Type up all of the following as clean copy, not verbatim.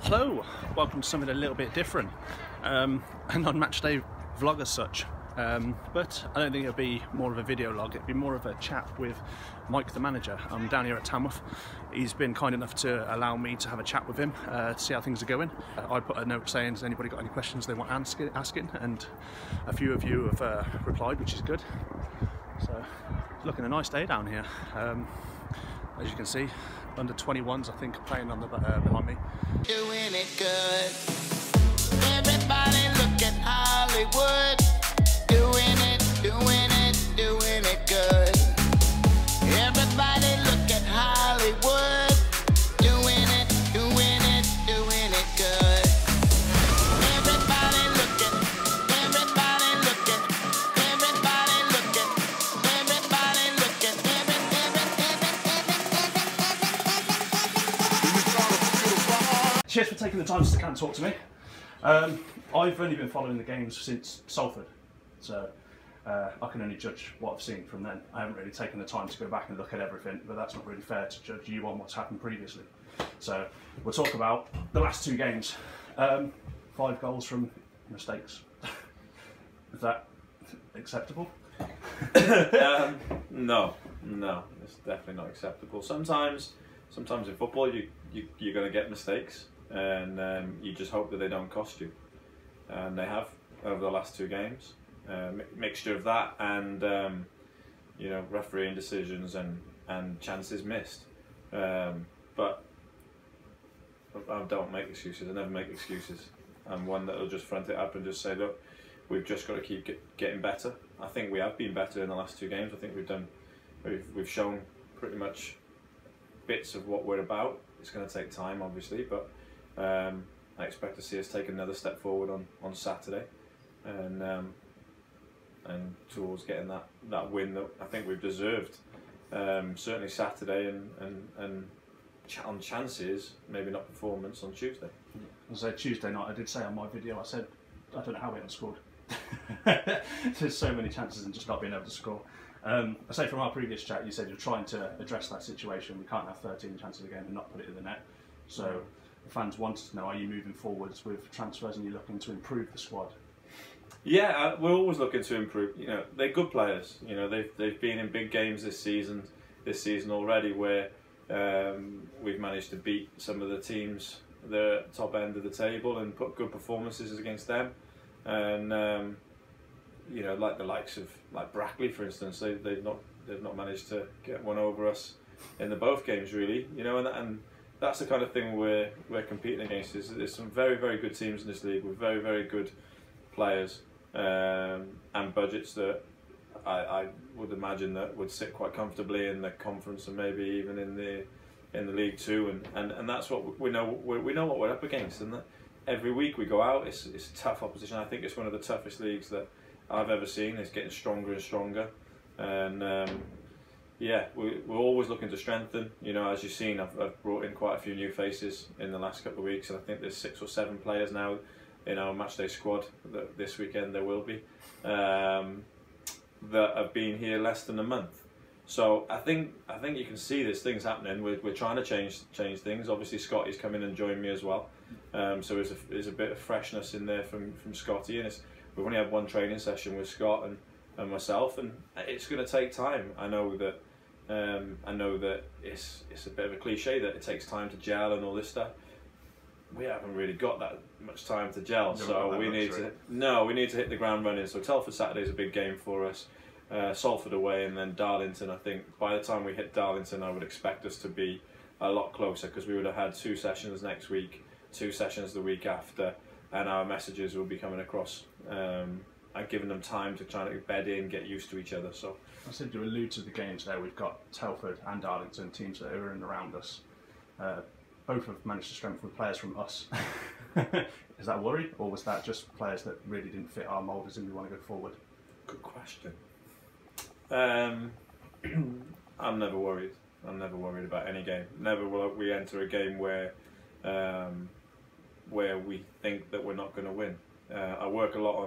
Hello, welcome to something a little bit different, a non-match day vlog as such, but I don't think it'll be more of a video log. It'll be more of a chat with Mike, the manager. I'm down here at Tamworth. He's been kind enough to allow me to have a chat with him to see how things are going. I put a note saying, has anybody got any questions they want asking, and a few of you have replied, which is good. So it's looking a nice day down here. As you can see, under 21s I think playing on the behind me. Doing it good. Everybody look at Hollywood. Doing it good. Everybody look at Hollywood. Doing it good. Everybody looking. Cheers for taking the time to come and talk to me. I've only been following the games since Salford, so I can only judge what I've seen from then. I haven't really taken the time to go back and look at everything, but that's not really fair to judge you on what's happened previously. So we'll talk about the last two games. 5 goals from mistakes. Is that acceptable? No, it's definitely not acceptable. Sometimes in football you're going to get mistakes, and you just hope that they don't cost you. And they have over the last 2 games. Mixture of that and you know, refereeing decisions and chances missed. But I don't make excuses. I never make excuses. I'm one that will just front it up and just say, look, we've just got to keep getting better. I think we have been better in the last 2 games. I think we've shown pretty much bits of what we're about. It's going to take time, obviously, but I expect to see us take another step forward on Saturday, and towards getting that win that I think we've deserved. Certainly Saturday, and on chances, maybe not performance on Tuesday. I said Tuesday night, I did say on my video, I said, I don't know how we haven't scored. There's so many chances and just not being able to score. I say from our previous chat, you said you're trying to address that situation. We can't have 13 chances a game and not put it in the net. So the fans wanted to know, are you moving forwards with transfers and you're looking to improve the squad? Yeah, we're always looking to improve. You know, they're good players. You know, they've been in big games this season already, where we've managed to beat some of the teams the top end of the table and put good performances against them. And you know, like the likes of Brackley, for instance, they've not managed to get one over us in both games, really. You know, and that's the kind of thing we're competing against. There's some very, very good teams in this league with very, very good players and budgets that I would imagine that would sit quite comfortably in the conference and maybe even in the League Two, and that's what we know. We know what we're up against, and that every week we go out, it's tough opposition. I think it's one of the toughest leagues that I've ever seen. It's getting stronger and stronger, and yeah, we're always looking to strengthen. You know, as you've seen, I've brought in quite a few new faces in the last couple of weeks, and I think there's 6 or 7 players now in our matchday squad that this weekend there will be that have been here less than a month. So I think you can see there's things happening. We're trying to change things. Obviously Scotty's come in and joined me as well, so there's a bit of freshness in there from Scotty, and we've only had 1 training session with Scott and myself, and it's going to take time. I know that it's a bit of a cliche that it takes time to gel and all this stuff. We haven't really got that much time to gel, so we need to hit the ground running. So Telford Saturday is a big game for us. Salford away, and then Darlington. I think by the time we hit Darlington, I would expect us to be a lot closer, because we would have had 2 sessions next week, 2 sessions the week after, and our messages will be coming across. I've given them time to try to bed in, get used to each other. So I said to allude to the games there. We've got Telford and Darlington, teams that are in and around us. Both have managed to strengthen players from us. Is that a worry, or was that just players that really didn't fit our mould and we want to go forward? Good question. I'm never worried. I'm never worried about any game. Never will we enter a game where we think that we're not going to win. I work a lot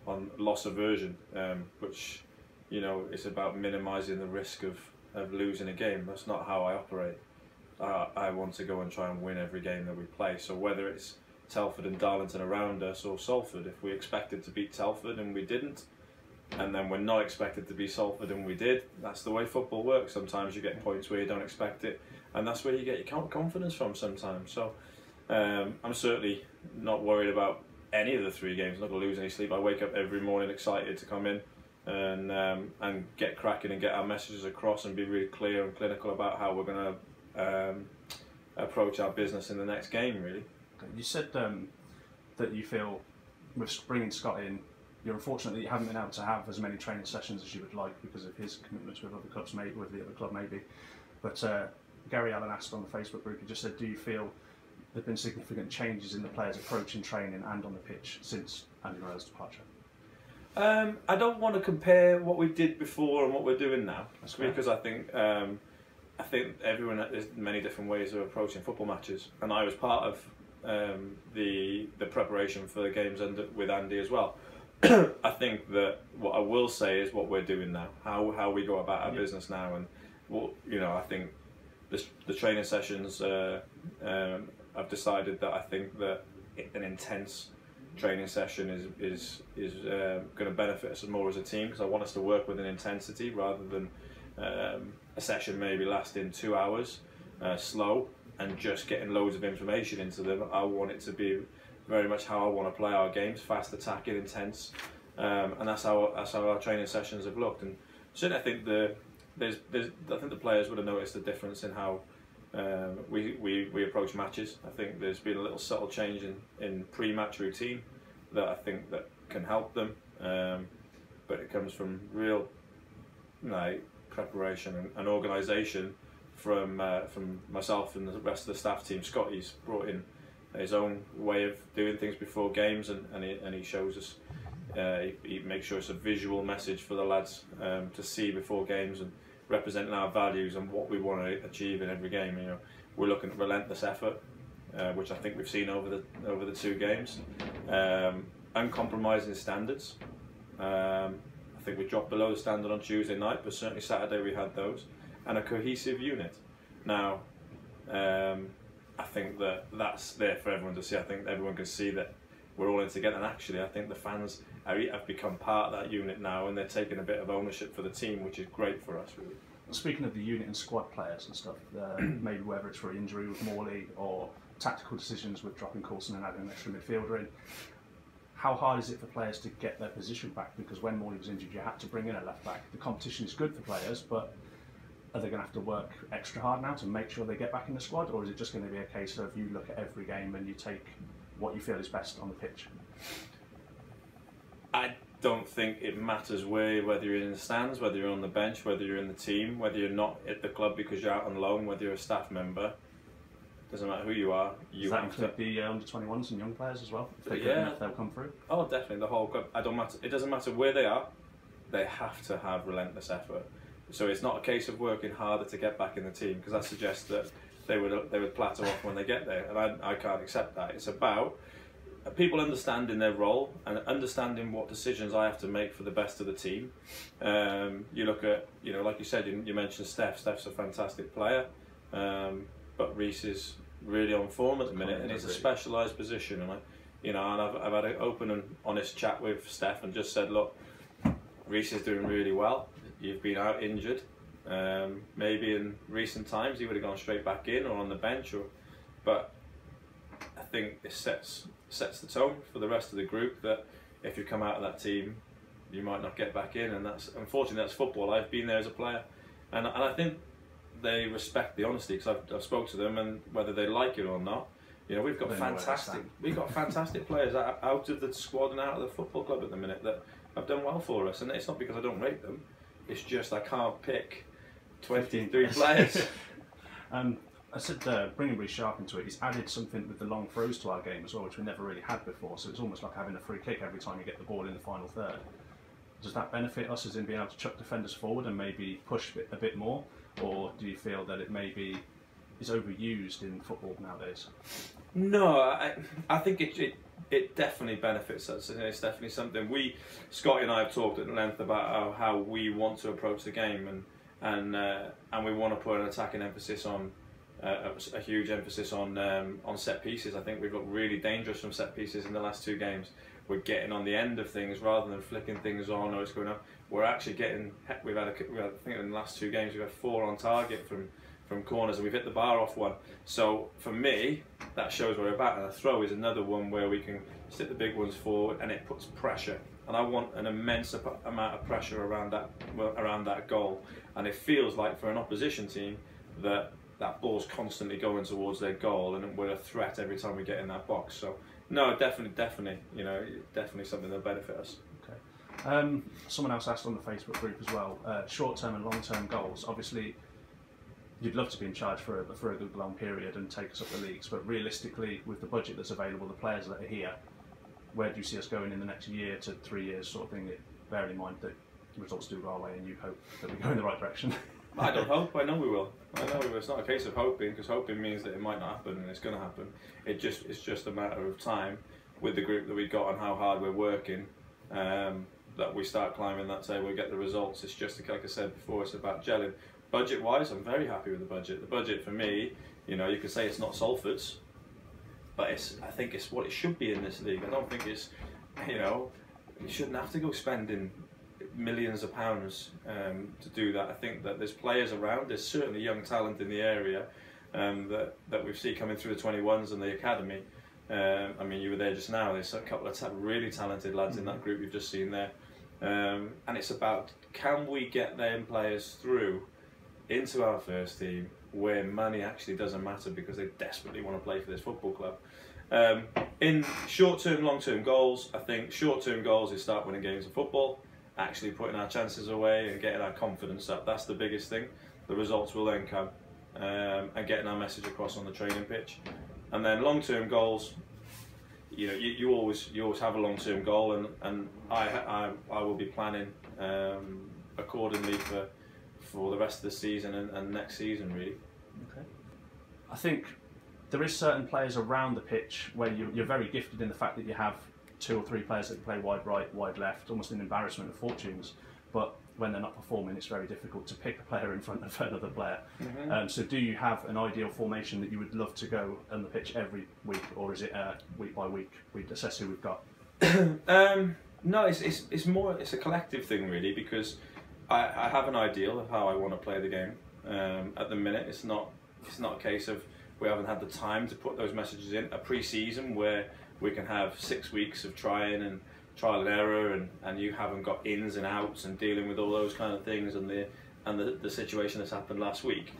on loss aversion, which, you know, it's about minimising the risk of losing a game. That's not how I operate. I want to go and try and win every game that we play. So whether it's Telford and Darlington around us or Salford, if we expected to beat Telford and we didn't, and then we're not expected to beat Salford and we did, that's the way football works. Sometimes you get points where you don't expect it, and that's where you get your confidence from sometimes. So I'm certainly not worried about any of the 3 games. I'm not going to lose any sleep. I wake up every morning excited to come in and get cracking and get our messages across and be really clear and clinical about how we're going to approach our business in the next game, really. You said that you feel with bringing Scott in, you're unfortunate that you haven't been able to have as many training sessions as you would like because of his commitments with other clubs, maybe with the other club maybe. But Gary Allen asked on the Facebook group, he just said, do you feel there have been significant changes in the players' approach in training and on the pitch since Andy Morell's departure? I don't want to compare what we did before and what we're doing now, because I think everyone, there's many different ways of approaching football matches, and I was part of the preparation for the games with Andy as well. I think that what I will say is what we're doing now, how we go about our business now, and I think the training sessions. I've decided that I think that an intense training session is going to benefit us more as a team, because I want us to work with an intensity rather than a session maybe lasting 2 hours, slow and just getting loads of information into them. I want it to be very much how I want to play our games, fast, attacking, intense, and that's how our training sessions have looked. And certainly, I think the players would have noticed the difference in how we approach matches. I think there's been a little subtle change in pre-match routine that I think that can help them, but it comes from real preparation and organisation from myself and the rest of the staff team. Scotty's brought in his own way of doing things before games, and he shows us. He makes sure it's a visual message for the lads to see before games, and representing our values and what we want to achieve in every game. We're looking at relentless effort, which I think we've seen over the 2 games. Uncompromising standards. I think we dropped below the standard on Tuesday night, but certainly Saturday we had those. And a cohesive unit. Now, I think that's there for everyone to see. I think everyone can see that we're all in together, and actually I think the fans have become part of that unit now, and they're taking a bit of ownership for the team, which is great for us, really. Speaking of the unit and squad players and stuff, maybe whether it's for injury with Morley or tactical decisions with dropping Coulson and adding an extra midfielder in, how hard is it for players to get their position back? Because when Morley was injured, you had to bring in a left back. The competition is good for players, but are they going to have to work extra hard now to make sure they get back in the squad, or is it just going to be a case of you look at every game and you take what you feel is best on the pitch? I don't think it matters whether you're in the stands, whether you're on the bench, whether you're in the team, whether you're not at the club because you're out on loan, whether you're a staff member. Doesn't matter who you are. Does that include the under-21s and young players as well? If they're good enough, they'll come through. Oh, definitely, the whole club. It doesn't matter where they are. They have to have relentless effort. So it's not a case of working harder to get back in the team, because that suggests that they would plateau off when they get there, and I can't accept that. It's about people understanding their role and understanding what decisions I have to make for the best of the team. You look at, like you said, you mentioned Steph. Steph's a fantastic player, but Reece is really on form at the minute, and it's a specialised position. And I've had an open and honest chat with Steph and just said, look, Reece is doing really well. You've been out injured. Maybe in recent times he would have gone straight back in or on the bench, but I think it sets the tone for the rest of the group that if you come out of that team, you might not get back in, and unfortunately that's football. I've been there as a player, and I think they respect the honesty, because I've spoke to them, and whether they like it or not, we've got fantastic players out of the squad and out of the football club at the minute that have done well for us, and it's not because I don't rate them. It's just I can't pick 23 players. I said bringing Reece Sharp into it, he's added something with the long throws to our game as well, which we never really had before, so it's almost like having a free kick every time you get the ball in the final third. Does that benefit us as in being able to chuck defenders forward and maybe push a bit more, or do you feel that it maybe is overused in football nowadays? No, I think it definitely benefits us, and it's definitely something Scotty and I have talked at length about how we want to approach the game, and we want to put an attacking emphasis on a huge emphasis on set pieces. I think we've got really dangerous from set pieces in the last 2 games. We're getting on the end of things rather than flicking things on or it's going up. We're actually getting. We've had I think in the last 2 games we've had 4 on target from corners and we've hit the bar off 1. So for me, that shows where we're at. And a throw is another one where we can stick the big ones forward and it puts pressure. And I want an immense amount of pressure around that goal. And it feels like for an opposition team that ball's constantly going towards their goal and we're a threat every time we get in that box. So no, definitely, you know, definitely something that'll benefit us. Okay. Someone else asked on the Facebook group as well, short-term and long-term goals. Obviously, you'd love to be in charge for a good long period and take us up the leagues, but realistically, with the budget that's available, the players that are here, where do you see us going in the next year to 3 years, sort of thing? Bearing in mind that results do go our way and you hope that we go in the right direction. I don't hope. I know we will. I know we will. It's not a case of hoping, because hoping means that it might not happen, and it's going to happen. It's just a matter of time with the group that we got and how hard we're working. That we start climbing that table, we get the results. It's just like I said before. It's about gelling. Budget-wise, I'm very happy with the budget. The budget for me, you know, you could say it's not Salford's, but I think it's what it should be in this league. I don't think it's, you know, you shouldn't have to go spending millions of pounds to do that. I think that there's players around. There's certainly young talent in the area that we see coming through the 21s and the academy. I mean, you were there just now. There's a couple of really talented lads in that group you've just seen there, and it's about, can we get them players through into our first team where money actually doesn't matter because they desperately want to play for this football club. In short-term, long-term goals, I think short-term goals is start winning games of football, actually putting our chances away and getting our confidence up. That's the biggest thing. The results will then come, and getting our message across on the training pitch. And then long-term goals, you know, you always have a long-term goal, and I will be planning accordingly for the rest of the season and next season, really. Okay. I think there is certain players around the pitch where you're very gifted in the fact that you have 2 or 3 players that can play wide right, wide left, almost an embarrassment of fortunes. But when they're not performing, it's very difficult to pick a player in front of another player. Mm-hmm. So do you have an ideal formation that you would love to go on the pitch every week, or is it week by week we assess who we've got? No, it's more, it's a collective thing really, because I have an ideal of how I want to play the game. At the minute, it's not a case of we haven't had the time to put those messages in. A pre-season where we can have 6 weeks of trial and error, and you haven't got ins and outs and dealing with all those kind of things and the situation that's happened last week.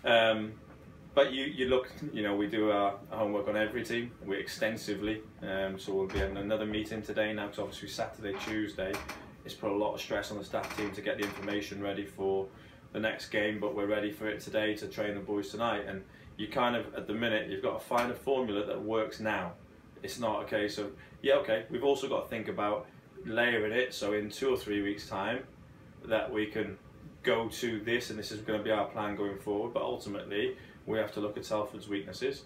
But you look, you know, we do our homework on every team, we extensively. So we'll be having another meeting today now, because obviously Saturday, Tuesday, it's put a lot of stress on the staff team to get the information ready for the next game, but we're ready for it today to train the boys tonight. And you kind of, at the minute, you've got to find a formula that works now. It's not a case of, yeah, okay, we've also got to think about layering it, so in 2 or 3 weeks' time that we can go to this, and this is going to be our plan going forward. But ultimately, we have to look at Salford's weaknesses.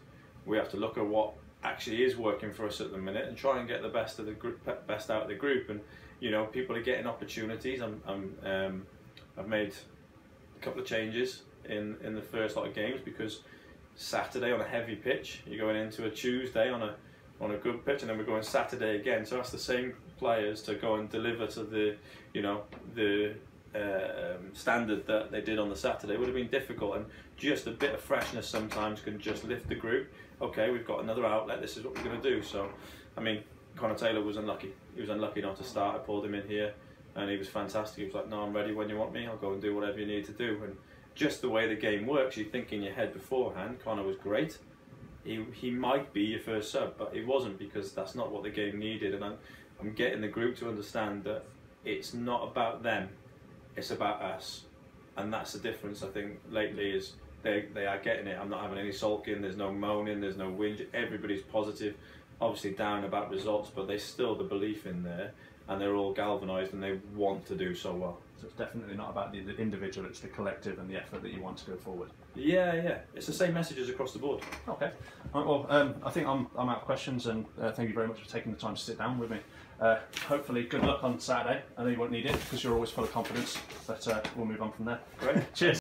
We have to look at what actually is working for us at the minute and try and get the best of the group, best out of the group. And you know, people are getting opportunities. I've made a couple of changes in the first lot of games, because Saturday on a heavy pitch, you're going into a Tuesday on a good pitch, and then we're going Saturday again. So that's the same players to go and deliver to the, you know, the standard that they did on the Saturday. It would have been difficult, and just a bit of freshness sometimes can just lift the group. Okay, we've got another outlet, this is what we're going to do. So, I mean, Connor Taylor was unlucky. He was unlucky not to start. I pulled him in here and he was fantastic. He was like, no, I'm ready when you want me. I'll go and do whatever you need to do. And just the way the game works, you think in your head beforehand, Connor was great. He might be your first sub, but he wasn't, because that's not what the game needed. And I'm getting the group to understand that it's not about them, it's about us. And that's the difference, I think, lately, is they are getting it. I'm not having any sulking, there's no moaning, there's no whinge. Everybody's positive, obviously down about results, but there's still the belief in there, and they're all galvanised and they want to do so well. So it's definitely not about the individual, it's the collective and the effort that you want to go forward. Yeah, it's the same messages across the board. Okay. Right, well, I think I'm out of questions, and thank you very much for taking the time to sit down with me. Hopefully, good luck on Saturday. I know you won't need it because you're always full of confidence, but we'll move on from there. Great. Cheers.